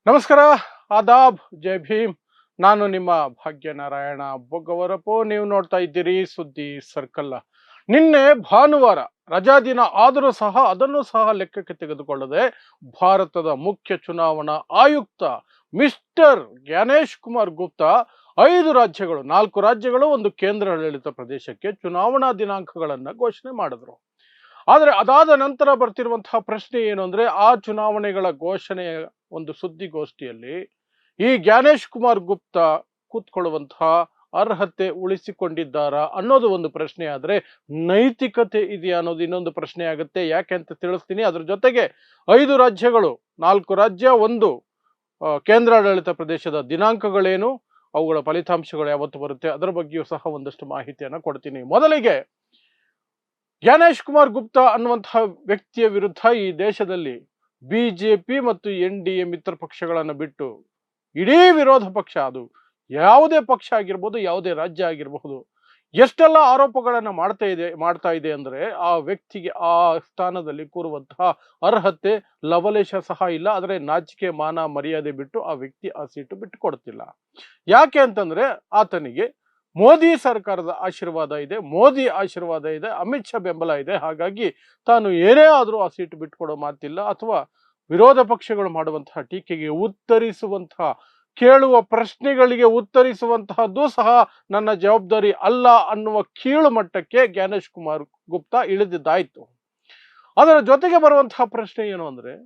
ನಮಸ್ಕಾರ, ಆದಾಬ್, ಜೈ ಭೀಮ್. ನಾನು ನಿಮ್ಮ ಭಾಗ್ಯನಾರಾಯಣ ಬೊಗ್ಗವರಪು. ನೀವು ನೋಡ್ತಾ ಇದ್ದೀರಿ ಸುದ್ದಿ ಸರ್ಕಲ್. ನಿನ್ನೆ ಭಾನುವಾರ ರಜಾ ದಿನ ಆದರೂ ಸಹ ಅದನ್ನು ಸಹ ಲೆಕ್ಕಕ್ಕೆ ತೆಗೆದುಕೊಳ್ಳದೆ ಭಾರತದ ಮುಖ್ಯ ಚುನಾವಣಾ ಆಯುಕ್ತ ಮಿಸ್ಟರ್ ಜ್ಞಾನೇಶ್ ಕುಮಾರ್ ಗುಪ್ತಾ 4 ರಾಜ್ಯಗಳು ಒಂದು ಕೇಂದ್ರಾಡಳಿತ ಪ್ರದೇಶಕ್ಕೆ ಚುನಾವಣಾ ದಿನಾಂಕಗಳನ್ನು ಘೋಷಣೆ ಮಾಡಿದ್ರು. ಆದರೆ ಅದಾದ ನಂತರ ಬರ್ತಿರುವಂತಹ ಪ್ರಶ್ನೆ ಏನು ಅಂದ್ರೆ, ಆ ಚುನಾವಣೆಗಳ ಘೋಷಣೆಯ ಒಂದು ಸುದ್ದಿಗೋಷ್ಠಿಯಲ್ಲಿ ಈ ಜ್ಞಾನೇಶ್ ಕುಮಾರ್ ಗುಪ್ತಾ ಕೂತ್ಕೊಳ್ಳುವಂತಹ ಅರ್ಹತೆ ಉಳಿಸಿಕೊಂಡಿದ್ದಾರಾ ಅನ್ನೋದು ಒಂದು ಪ್ರಶ್ನೆ. ಆದ್ರೆ ನೈತಿಕತೆ ಇದೆಯಾ ಅನ್ನೋದು ಇನ್ನೊಂದು ಪ್ರಶ್ನೆ ಆಗುತ್ತೆ. ಯಾಕೆ ಅಂತ ತಿಳಿಸ್ತೀನಿ. ಅದ್ರ ಜೊತೆಗೆ 5 ರಾಜ್ಯಗಳು, 4 ರಾಜ್ಯ, ಒಂದು ಕೇಂದ್ರಾಡಳಿತ ಪ್ರದೇಶದ ದಿನಾಂಕಗಳೇನು, ಅವುಗಳ ಫಲಿತಾಂಶಗಳು ಯಾವತ್ತು ಬರುತ್ತೆ, ಅದರ ಬಗ್ಗೆಯೂ ಸಹ ಒಂದಷ್ಟು ಮಾಹಿತಿಯನ್ನು ಕೊಡ್ತೀನಿ. ಮೊದಲಿಗೆ ಜ್ಞಾನೇಶ್ ಕುಮಾರ್ ಗುಪ್ತಾ ಅನ್ನುವಂತಹ ವ್ಯಕ್ತಿಯ ವಿರುದ್ಧ ಈ ದೇಶದಲ್ಲಿ ಬಿಜೆಪಿ ಮತ್ತು NDA ಮಿತ್ರ ಪಕ್ಷಗಳನ್ನು ಬಿಟ್ಟು ಇಡೀ ವಿರೋಧ ಪಕ್ಷ, ಅದು ಯಾವುದೇ ಪಕ್ಷ ಆಗಿರ್ಬೋದು, ಯಾವುದೇ ರಾಜ್ಯ ಆಗಿರಬಹುದು, ಎಷ್ಟೆಲ್ಲ ಆರೋಪಗಳನ್ನು ಮಾಡ್ತಾ ಇದೆ ಅಂದ್ರೆ ಆ ವ್ಯಕ್ತಿಗೆ ಆ ಸ್ಥಾನದಲ್ಲಿ ಕೂರುವಂತಹ ಅರ್ಹತೆ ಲವಲೇಶ ಸಹ ಇಲ್ಲ. ಆದರೆ ನಾಚಿಕೆ ಮಾನ ಮರ್ಯಾದೆ ಬಿಟ್ಟು ಆ ವ್ಯಕ್ತಿ ಆ ಸೀಟು ಬಿಟ್ಟು ಕೊಡ್ತಿಲ್ಲ. ಯಾಕೆ ಅಂತಂದ್ರೆ ಆತನಿಗೆ ಮೋದಿ ಸರ್ಕಾರದ ಆಶೀರ್ವಾದ ಇದೆ, ಮೋದಿ ಆಶೀರ್ವಾದ ಇದೆ, ಅಮಿತ್ ಶಾ ಬೆಂಬಲ ಇದೆ. ಹಾಗಾಗಿ ತಾನು ಏನೇ ಆದರೂ ಆ ಸೀಟು ಬಿಟ್ಟುಕೊಡೋ ಮಾತಿಲ್ಲ. ಅಥವಾ ವಿರೋಧ ಪಕ್ಷಗಳು ಮಾಡುವಂತಹ ಟೀಕೆಗೆ ಉತ್ತರಿಸುವಂತಹ, ಕೇಳುವ ಪ್ರಶ್ನೆಗಳಿಗೆ ಉತ್ತರಿಸುವಂತಹದ್ದು ಸಹ ನನ್ನ ಜವಾಬ್ದಾರಿ ಅಲ್ಲ ಅನ್ನುವ ಕೀಳು ಮಟ್ಟಕ್ಕೆ ಜ್ಞಾನೇಶ್ ಕುಮಾರ್ ಗುಪ್ತಾ ಇಳಿದಿದ್ದಾಯ್ತು. ಅದರ ಜೊತೆಗೆ ಬರುವಂತಹ ಪ್ರಶ್ನೆ ಏನು ಅಂದ್ರೆ,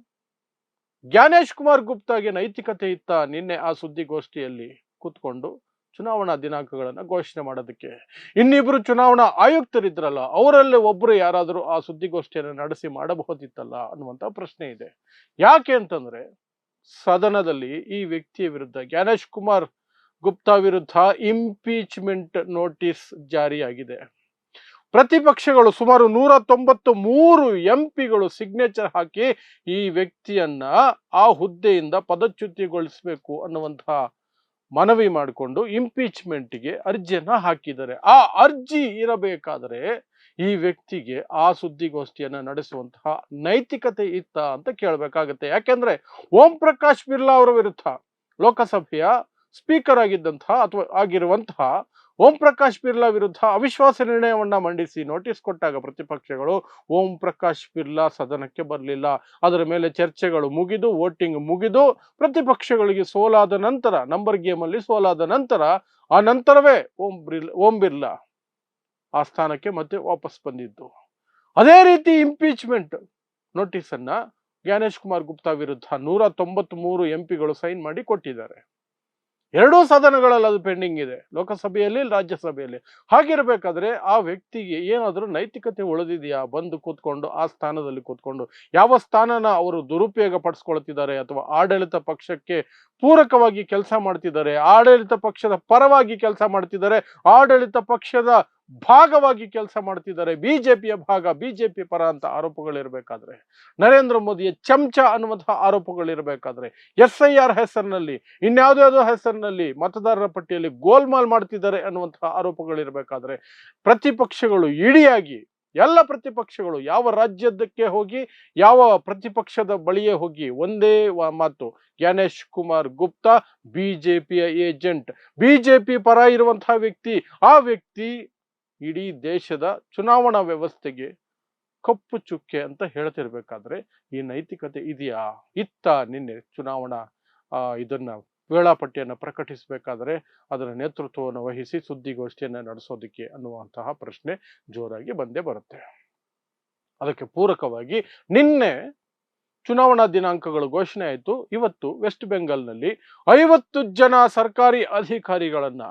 ಜ್ಞಾನೇಶ್ ಕುಮಾರ್ ಗುಪ್ತಾಗೆ ನೈತಿಕತೆ ಇತ್ತ ನಿನ್ನೆ ಆ ಸುದ್ದಿಗೋಷ್ಠಿಯಲ್ಲಿ ಕೂತ್ಕೊಂಡು ಚುನಾವಣಾ ದಿನಾಂಕಗಳನ್ನು ಘೋಷಣೆ ಮಾಡೋದಕ್ಕೆ? ಇನ್ನಿಬ್ರು ಚುನಾವಣಾ ಆಯುಕ್ತರಿದ್ರಲ್ಲ, ಅವರಲ್ಲಿ ಒಬ್ರು ಯಾರಾದರೂ ಆ ಸುದ್ದಿಗೋಷ್ಠಿಯನ್ನು ನಡೆಸಿ ಮಾಡಬಹುದಿತ್ತಲ್ಲ ಅನ್ನುವಂಥ ಪ್ರಶ್ನೆ ಇದೆ. ಯಾಕೆ ಅಂತಂದ್ರೆ, ಸದನದಲ್ಲಿ ಈ ವ್ಯಕ್ತಿಯ ವಿರುದ್ಧ, ಜ್ಞಾನೇಶ್ ಕುಮಾರ್ ಗುಪ್ತಾ ವಿರುದ್ಧ ಇಂಪೀಚ್ಮೆಂಟ್ ನೋಟಿಸ್ ಜಾರಿಯಾಗಿದೆ. ಪ್ರತಿಪಕ್ಷಗಳು ಸುಮಾರು 193 MP ಸಿಗ್ನೇಚರ್ ಹಾಕಿ ಈ ವ್ಯಕ್ತಿಯನ್ನ ಆ ಹುದ್ದೆಯಿಂದ ಪದಚ್ಯುತಿಗೊಳಿಸಬೇಕು ಅನ್ನುವಂತಹ ಮನವಿ ಮಾಡಿಕೊಂಡು ಇಂಪೀಚ್ಮೆಂಟ್ಗೆ ಅರ್ಜಿಯನ್ನ ಹಾಕಿದ್ದಾರೆ. ಆ ಅರ್ಜಿ ಇರಬೇಕಾದರೆ ಈ ವ್ಯಕ್ತಿಗೆ ಆ ಸುದ್ದಿಗೋಷ್ಠಿಯನ್ನ ನಡೆಸುವಂತಹ ನೈತಿಕತೆ ಇತ್ತ ಅಂತ ಕೇಳಬೇಕಾಗತ್ತೆ. ಯಾಕೆಂದ್ರೆ ಓಂ ಪ್ರಕಾಶ್ ಬಿರ್ಲಾ ಅವರ ವಿರುದ್ಧ, ಲೋಕಸಭೆಯ ಸ್ಪೀಕರ್ ಆಗಿದ್ದಂತಹ ಅಥವಾ ಆಗಿರುವಂತಹ ಓಂ ಪ್ರಕಾಶ್ ಬಿರ್ಲಾ ವಿರುದ್ಧ ಅವಿಶ್ವಾಸ ನಿರ್ಣಯವನ್ನ ಮಂಡಿಸಿ ನೋಟಿಸ್ ಕೊಟ್ಟಾಗ ಪ್ರತಿಪಕ್ಷಗಳು, ಓಂ ಪ್ರಕಾಶ್ ಬಿರ್ಲಾ ಸದನಕ್ಕೆ ಬರಲಿಲ್ಲ. ಅದರ ಮೇಲೆ ಚರ್ಚೆಗಳು ಮುಗಿದು, ವೋಟಿಂಗ್ ಮುಗಿದು, ಪ್ರತಿಪಕ್ಷಗಳಿಗೆ ಸೋಲಾದ ನಂತರ, ನಂಬರ್ ಗೇಮ್ ಅಲ್ಲಿ ಸೋಲಾದ ನಂತರ, ಆ ನಂತರವೇ ಓಂ ಬಿರ್ಲಾ ಆ ಸ್ಥಾನಕ್ಕೆ ಮತ್ತೆ ವಾಪಸ್ ಬಂದಿದ್ದು. ಅದೇ ರೀತಿ ಇಂಪೀಚ್ಮೆಂಟ್ ನೋಟಿಸ್ ಅನ್ನ ಜ್ಞಾನೇಶ್ ಕುಮಾರ್ ಗುಪ್ತಾ ವಿರುದ್ಧ 193 MP ಸೈನ್ ಮಾಡಿ ಕೊಟ್ಟಿದ್ದಾರೆ. ಎರಡೂ ಸದನಗಳಲ್ಲಿ ಅದು ಪೆಂಡಿಂಗ್ ಇದೆ, ಲೋಕಸಭೆಯಲ್ಲಿ, ರಾಜ್ಯಸಭೆಯಲ್ಲಿ. ಹಾಗಿರಬೇಕಾದ್ರೆ ಆ ವ್ಯಕ್ತಿಗೆ ಏನಾದರೂ ನೈತಿಕತೆ ಉಳಿದಿದೆಯಾ? ಬಂದು ಕೂತ್ಕೊಂಡು ಆ ಸ್ಥಾನದಲ್ಲಿ ಕೂತ್ಕೊಂಡು ಯಾವ ಸ್ಥಾನನ ಅವರು ದುರುಪಯೋಗ ಪಡಿಸ್ಕೊಳ್ತಿದ್ದಾರೆ, ಅಥವಾ ಆಡಳಿತ ಪಕ್ಷಕ್ಕೆ ಪೂರಕವಾಗಿ ಕೆಲಸ ಮಾಡ್ತಿದ್ದಾರೆ, ಆಡಳಿತ ಪಕ್ಷದ ಪರವಾಗಿ ಕೆಲಸ ಮಾಡ್ತಿದ್ದಾರೆ, ಆಡಳಿತ ಪಕ್ಷದ ಭಾಗವಾಗಿ ಕೆಲಸ ಮಾಡ್ತಿದ್ದಾರೆ, ಬಿಜೆಪಿಯ ಭಾಗ, ಬಿಜೆಪಿ ಪರ ಅಂತ ಆರೋಪಗಳಿರ್ಬೇಕಾದ್ರೆ, ನರೇಂದ್ರ ಮೋದಿಯ ಚಮಚ ಅನ್ನುವಂತಹ ಆರೋಪಗಳಿರ್ಬೇಕಾದ್ರೆ, SIR ಹೆಸರಿನಲ್ಲಿ, ಇನ್ಯಾವುದಾವುದೋ ಹೆಸರಿನಲ್ಲಿ ಮತದಾರರ ಪಟ್ಟಿಯಲ್ಲಿ ಗೋಲ್ಮಾಲ್ ಮಾಡ್ತಿದ್ದಾರೆ ಅನ್ನುವಂತಹ ಆರೋಪಗಳಿರ್ಬೇಕಾದ್ರೆ, ಪ್ರತಿಪಕ್ಷಗಳು ಇಡಿಯಾಗಿ, ಎಲ್ಲ ಪ್ರತಿಪಕ್ಷಗಳು ಯಾವ ರಾಜ್ಯದಕ್ಕೆ ಹೋಗಿ, ಯಾವ ಪ್ರತಿಪಕ್ಷದ ಬಳಿಯೇ ಹೋಗಿ ಒಂದೇ ಮಾತು, ಜ್ಞಾನೇಶ್ ಕುಮಾರ್ ಗುಪ್ತಾ ಬಿಜೆಪಿಯ ಏಜೆಂಟ್, ಬಿಜೆಪಿ ಪರ ಇರುವಂತಹ ವ್ಯಕ್ತಿ, ಆ ವ್ಯಕ್ತಿ ಇಡೀ ದೇಶದ ಚುನಾವಣಾ ವ್ಯವಸ್ಥೆಗೆ ಕಪ್ಪು ಚುಕ್ಕೆ ಅಂತ ಹೇಳ್ತಿರ್ಬೇಕಾದ್ರೆ ಈ ನೈತಿಕತೆ ಇದೆಯಾ? ನಿನ್ನೆ ಚುನಾವಣಾ ಇದನ್ನ ವೇಳಾಪಟ್ಟಿಯನ್ನು ಪ್ರಕಟಿಸಬೇಕಾದ್ರೆ ಅದರ ನೇತೃತ್ವವನ್ನು ವಹಿಸಿ ಸುದ್ದಿಗೋಷ್ಠಿಯನ್ನು ನಡೆಸೋದಕ್ಕೆ ಅನ್ನುವಂತಹ ಪ್ರಶ್ನೆ ಜೋರಾಗಿ ಬಂದೇ ಬರುತ್ತೆ. ಅದಕ್ಕೆ ಪೂರಕವಾಗಿ ನಿನ್ನೆ ಚುನಾವಣಾ ದಿನಾಂಕಗಳು ಘೋಷಣೆ ಆಯಿತು. ಇವತ್ತು ವೆಸ್ಟ್ ಬೆಂಗಾಲ್ನಲ್ಲಿ 50 ಜನ ಸರ್ಕಾರಿ ಅಧಿಕಾರಿಗಳನ್ನ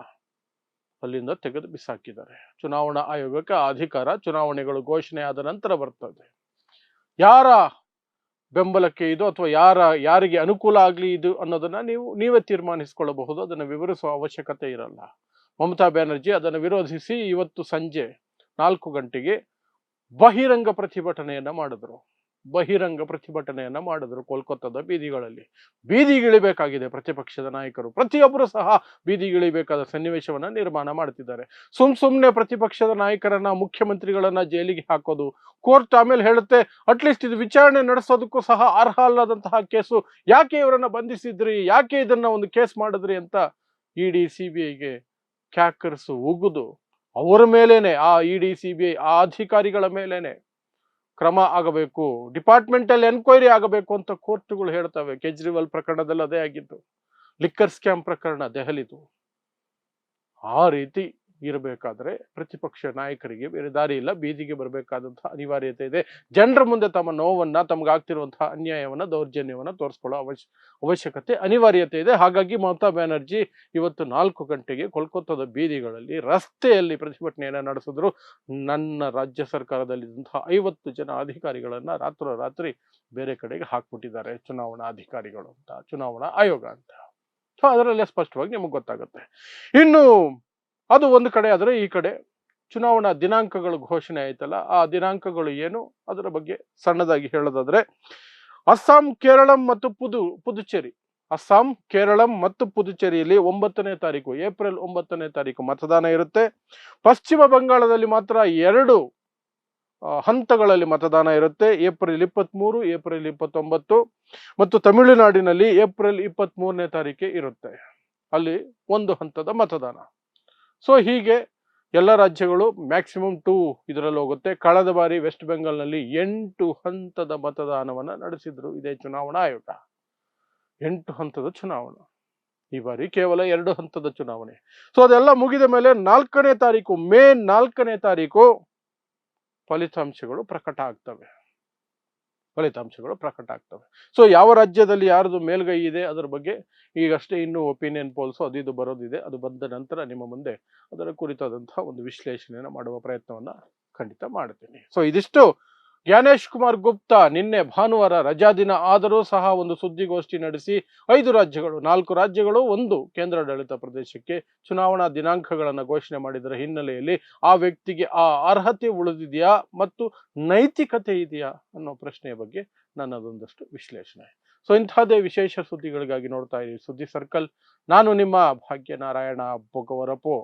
ಅಲ್ಲಿಂದ ತೆಗೆದು ಬಿಸಾಕಿದ್ದಾರೆ. ಚುನಾವಣಾ ಆಯೋಗಕ್ಕೆ ಅಧಿಕಾರ ಚುನಾವಣೆಗಳು ಘೋಷಣೆ ಆದ ನಂತರ ಬರ್ತದೆ. ಯಾರ ಬೆಂಬಲಕ್ಕೆ ಇದು ಅಥವಾ ಯಾರಿಗೆ ಅನುಕೂಲ ಆಗಲಿ ಇದು ಅನ್ನೋದನ್ನ ನೀವೇ ತೀರ್ಮಾನಿಸಿಕೊಳ್ಳಬಹುದು. ಅದನ್ನು ವಿವರಿಸುವ ಅವಶ್ಯಕತೆ ಇರಲ್ಲ. ಮಮತಾ ಬ್ಯಾನರ್ಜಿ ಅದನ್ನು ವಿರೋಧಿಸಿ ಇವತ್ತು ಸಂಜೆ 4 ಗಂಟೆಗೆ ಬಹಿರಂಗ ಪ್ರತಿಭಟನೆಯನ್ನ ಮಾಡಿದ್ರು. ಬಹಿರಂಗ ಪ್ರತಿಭಟನೆಯನ್ನ ಮಾಡಿದ್ರು ಕೋಲ್ಕತ್ತಾದ ಬೀದಿಗಳಲ್ಲಿ. ಬೀದಿಗಿಳಿಬೇಕಾಗಿದೆ ಪ್ರತಿಪಕ್ಷದ ನಾಯಕರು, ಪ್ರತಿಯೊಬ್ಬರು ಸಹ ಬೀದಿಗಿಳಿಬೇಕಾದ ಸನ್ನಿವೇಶವನ್ನ ನಿರ್ಮಾಣ ಮಾಡ್ತಿದ್ದಾರೆ. ಸುಮ್ನೆ ಪ್ರತಿಪಕ್ಷದ ನಾಯಕರನ್ನ, ಮುಖ್ಯಮಂತ್ರಿಗಳನ್ನ ಜೈಲಿಗೆ ಹಾಕೋದು, ಕೋರ್ಟ್ ಆಮೇಲೆ ಹೇಳುತ್ತೆ ಅಟ್ಲೀಸ್ಟ್ ಇದು ವಿಚಾರಣೆ ನಡೆಸೋದಕ್ಕೂ ಸಹ ಅರ್ಹ ಅಲ್ಲದಂತಹ ಕೇಸು, ಯಾಕೆ ಇವರನ್ನ ಬಂಧಿಸಿದ್ರಿ, ಯಾಕೆ ಇದನ್ನ ಒಂದು ಕೇಸ್ ಮಾಡಿದ್ರಿ ಅಂತ ಇಡಿ ಸಿಬಿಐಗೆ ಕ್ಯಾಕರ್ಸು ಉಗಿದು ಅವರ ಮೇಲೇನೆ, ಆ ಇಡಿ ಸಿಬಿಐ ಆ ಅಧಿಕಾರಿಗಳ ಮೇಲೇನೆ ಕ್ರಮ ಆಗಬೇಕು, ಡಿಪಾರ್ಟ್ಮೆಂಟಲ್ ಎನ್ಕ್ವೈರಿ ಆಗಬೇಕು ಅಂತ ಕೋರ್ಟ್ಗಳು ಹೇಳ್ತವೆ. ಕೇಜ್ರಿವಾಲ್ ಪ್ರಕರಣದಲ್ಲಿ ಅದೇ ಆಗಿತ್ತು, ಲಿಕ್ಕರ್ ಸ್ಕ್ಯಾಮ್ ಪ್ರಕರಣ ದೆಹಲಿದು. ಆ ರೀತಿ ಇರಬೇಕಾದ್ರೆ ಪ್ರತಿಪಕ್ಷ ನಾಯಕರಿಗೆ ಬೇರೆ ದಾರಿ ಇಲ್ಲ, ಬೀದಿಗೆ ಬರಬೇಕಾದಂತಹ ಅನಿವಾರ್ಯತೆ ಇದೆ. ಜನರ ಮುಂದೆ ತಮ್ಮ ನೋವನ್ನ, ತಮಗಾಗ್ತಿರುವಂತಹ ಅನ್ಯಾಯವನ್ನ, ದೌರ್ಜನ್ಯವನ್ನ ತೋರಿಸ್ಕೊಳ್ಳೋ ಅವಶ್ಯಕತೆ, ಅನಿವಾರ್ಯತೆ ಇದೆ. ಹಾಗಾಗಿ ಮಮತಾ ಬ್ಯಾನರ್ಜಿ ಇವತ್ತು 4 ಗಂಟೆಗೆ ಕೋಲ್ಕತ್ತಾದ ಬೀದಿಗಳಲ್ಲಿ, ರಸ್ತೆಯಲ್ಲಿ ಪ್ರತಿಭಟನೆಯನ್ನ ನಡೆಸಿದ್ರು. ನನ್ನ ರಾಜ್ಯ ಸರ್ಕಾರದಲ್ಲಿದ್ದಂತಹ 50 ಜನ ಅಧಿಕಾರಿಗಳನ್ನ ರಾತ್ರೋರಾತ್ರಿ ಬೇರೆ ಕಡೆಗೆ ಹಾಕ್ಬಿಟ್ಟಿದ್ದಾರೆ, ಚುನಾವಣಾ ಅಧಿಕಾರಿಗಳು ಅಂತ, ಚುನಾವಣಾ ಆಯೋಗ ಅಂತ. ಸೊ ಅದರಲ್ಲೇ ಸ್ಪಷ್ಟವಾಗಿ ನಿಮಗೆ ಗೊತ್ತಾಗುತ್ತೆ. ಇನ್ನು ಅದು ಒಂದು ಕಡೆ ಆದರೆ, ಈ ಕಡೆ ಚುನಾವಣಾ ದಿನಾಂಕಗಳು ಘೋಷಣೆ ಆಯ್ತಲ್ಲ, ಆ ದಿನಾಂಕಗಳು ಏನು ಅದರ ಬಗ್ಗೆ ಸಣ್ಣದಾಗಿ ಹೇಳೋದಾದ್ರೆ, ಅಸ್ಸಾಂ, ಕೇರಳಂ ಮತ್ತು ಪುದುಚೇರಿ, ಅಸ್ಸಾಂ, ಕೇರಳಂ ಮತ್ತು ಪುದುಚೇರಿಯಲ್ಲಿ 9ನೇ ತಾರೀಕು, ಏಪ್ರಿಲ್ 9ನೇ ತಾರೀಕು ಮತದಾನ ಇರುತ್ತೆ. ಪಶ್ಚಿಮ ಬಂಗಾಳದಲ್ಲಿ ಮಾತ್ರ 2 ಹಂತಗಳಲ್ಲಿ ಮತದಾನ ಇರುತ್ತೆ, ಏಪ್ರಿಲ್ 23, ಏಪ್ರಿಲ್ 29, ಮತ್ತು ತಮಿಳುನಾಡಿನಲ್ಲಿ ಏಪ್ರಿಲ್ 23ನೇ ತಾರೀಕೆ ಇರುತ್ತೆ, ಅಲ್ಲಿ 1 ಹಂತದ ಮತದಾನ. ಸೊ ಹೀಗೆ ಎಲ್ಲ ರಾಜ್ಯಗಳು ಮ್ಯಾಕ್ಸಿಮಮ್ 2 ಇದರಲ್ಲಿ ಹೋಗುತ್ತೆ. ಕಳೆದ ಬಾರಿ ವೆಸ್ಟ್ ಬೆಂಗಾಲ್ನಲ್ಲಿ 8 ಹಂತದ ಮತದಾನವನ್ನ ನಡೆಸಿದ್ರು ಇದೇ ಚುನಾವಣಾ ಆಯೋಗ. 8 ಹಂತದ ಚುನಾವಣೆ. ಈ ಬಾರಿ ಕೇವಲ 2 ಹಂತದ ಚುನಾವಣೆ. ಸೊ ಅದೆಲ್ಲ ಮುಗಿದ ಮೇಲೆ 4ನೇ ತಾರೀಕು, ಮೇ 4ನೇ ತಾರೀಕು ಫಲಿತಾಂಶಗಳು ಪ್ರಕಟ ಆಗ್ತವೆ. ಸೊ ಯಾವ ರಾಜ್ಯದಲ್ಲಿ ಯಾರ್ದು ಮೇಲ್ಗೈ ಇದೆ ಅದರ ಬಗ್ಗೆ ಈಗಷ್ಟೇ ಇನ್ನೂ ಒಪಿನಿಯನ್ ಪೋಲ್ಸ್ ಅದು ಇದು ಬರೋದಿದೆ. ಅದು ಬಂದ ನಂತರ ನಿಮ್ಮ ಮುಂದೆ ಅದರ ಕುರಿತಾದಂತಹ ಒಂದು ವಿಶ್ಲೇಷಣೆಯನ್ನು ಮಾಡುವ ಪ್ರಯತ್ನವನ್ನ ಖಂಡಿತ ಮಾಡ್ತೀನಿ. ಸೊ ಇದಿಷ್ಟು ಜ್ಞಾನೇಶ್ ಕುಮಾರ್ ಗುಪ್ತಾ ನಿನ್ನೆ ಭಾನುವಾರ ರಜಾ ದಿನ ಆದರೂ ಸಹ ಒಂದು ಸುದ್ದಿಗೋಷ್ಠಿ ನಡೆಸಿ 5 ರಾಜ್ಯಗಳು, 4 ರಾಜ್ಯಗಳು, 1 ಕೇಂದ್ರಾಡಳಿತ ಪ್ರದೇಶಕ್ಕೆ ಚುನಾವಣಾ ದಿನಾಂಕಗಳನ್ನು ಘೋಷಣೆ ಮಾಡಿದರ ಹಿನ್ನೆಲೆಯಲ್ಲಿ ಆ ವ್ಯಕ್ತಿಗೆ ಆ ಅರ್ಹತೆ ಉಳಿದಿದೆಯಾ ಮತ್ತು ನೈತಿಕತೆ ಇದೆಯಾ ಅನ್ನೋ ಪ್ರಶ್ನೆಯ ಬಗ್ಗೆ ನನ್ನದೊಂದಷ್ಟು ವಿಶ್ಲೇಷಣೆ. ಸೊ ಇಂತಹದೇ ವಿಶೇಷ ಸುದ್ದಿಗಳಿಗಾಗಿ ನೋಡ್ತಾ ಇರಿ ಸುದ್ದಿ ಸರ್ಕಲ್. ನಾನು ನಿಮ್ಮ ಭಾಗ್ಯನಾರಾಯಣ ಬೊಗವರಪು.